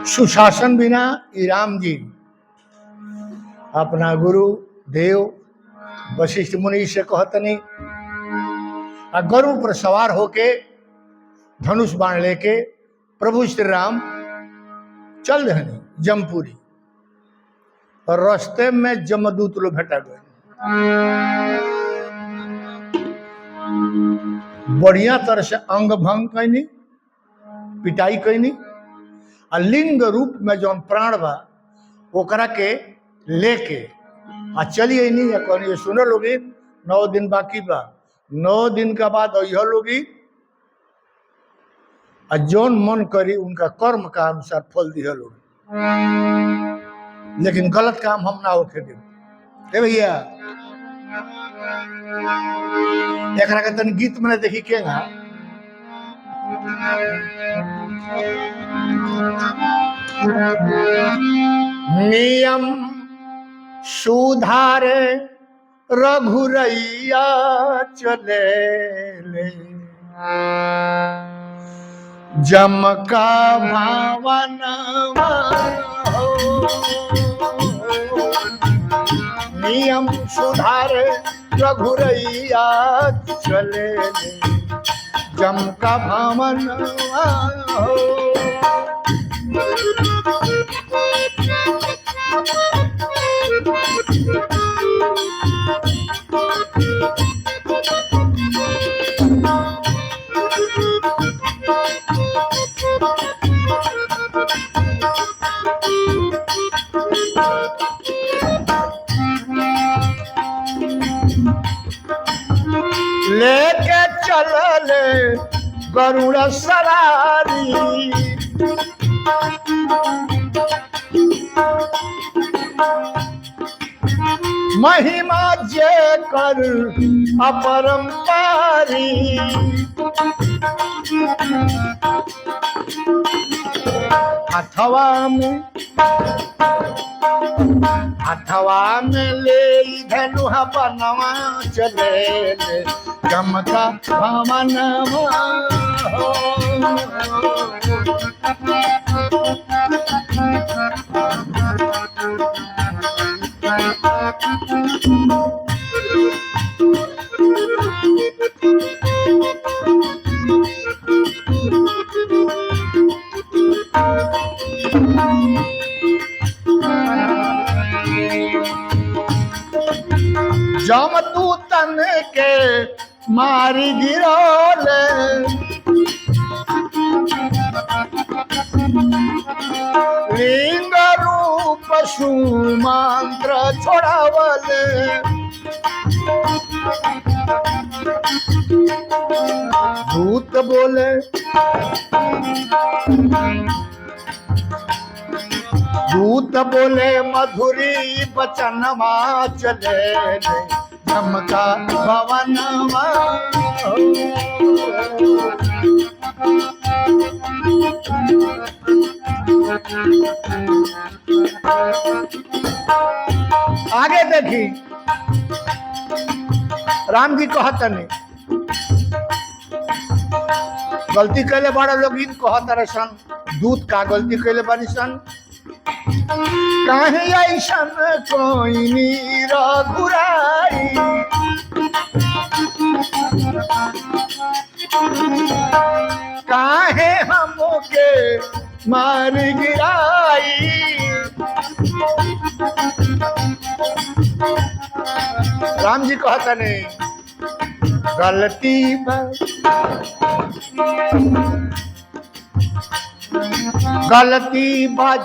सुशासन बिना ई राम जी अपना गुरु देव वशिष्ठ मुनि से कहतनी गरुड़ पर सवार होके धनुष बाण लेके प्रभु श्री राम चल रहे जमपुरी और रास्ते में जमदूत लोग भेटा गए। बढ़िया तरह से अंग भंग कैनी, पिटाई कैनी, और लिंग रूप में जौन प्राण बा ओकरा के लेके आ चलिए नहीं या कहनी सुनो लोगी 9 दिन बाकी बा, 9 दिन का बाद यह लोगी जौन मन करी उनका कर्म का अनुसार फल दिया लोग, लेकिन गलत काम हम ना होके दे भैया। एकरा के तन गीत में देखी के ना नियम सुधारे रघुरैया चले ले, जम का भावन नियम सुधारे रघुरैया चले ले, जम का भावन लेके चलले गरुड़ सवारी, महिमा जे कर अपरंपारी, अथवा में ले धनुहा बनवा चले ले, चमका भवनवा जमदूतन के मारी गिरोले, लिंग रूप सुमंत्र छोड़ावले, भूत बोले मधुरी बचनवा चले ले, चमका भवनवा आगे देखी राम जी कहतनी गलती कैले बड़ा लोग इन कहत सन, दूत का गलती कैले बानी सन, काहे ऐसन कोई नीरा गुराई, काहे हमके मार गिराई, राम जी कहता नहीं गलती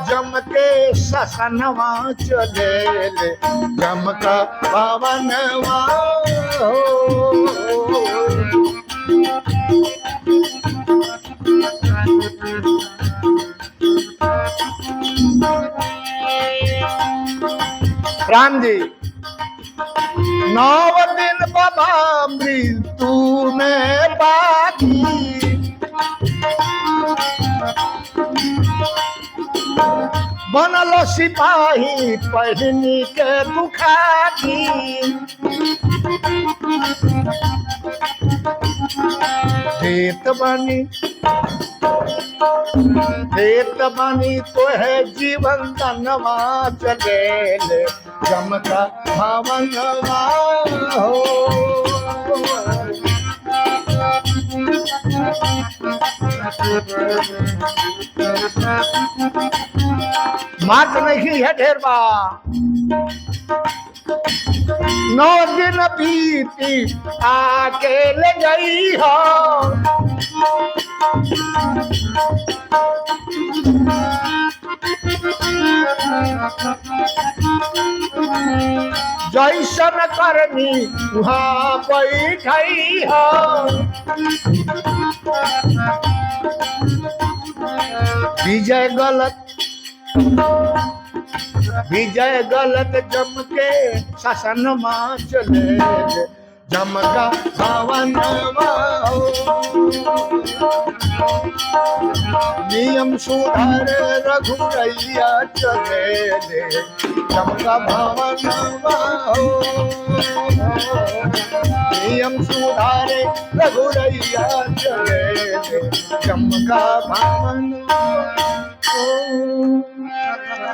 जम के ससनवा चले ले, जम का पवनवा राम जी 9 दिन बाबा मृत्यु में बाकी, बनल सिपाही पहनी के दुखाती, देत बानी तो है जीवन धनवा चले चमका भवनवा हो। मात नहीं है ढेर बा 9 दिन बीती आके ले गई हो। जैसन करनी वहाँ बैठी हो। विजय गलत जम के शासन मां चले जमका भवन नियम सुधार रघुरैया चले जमका भवन नियम सुधारे रघुरैया चले जमका भवन।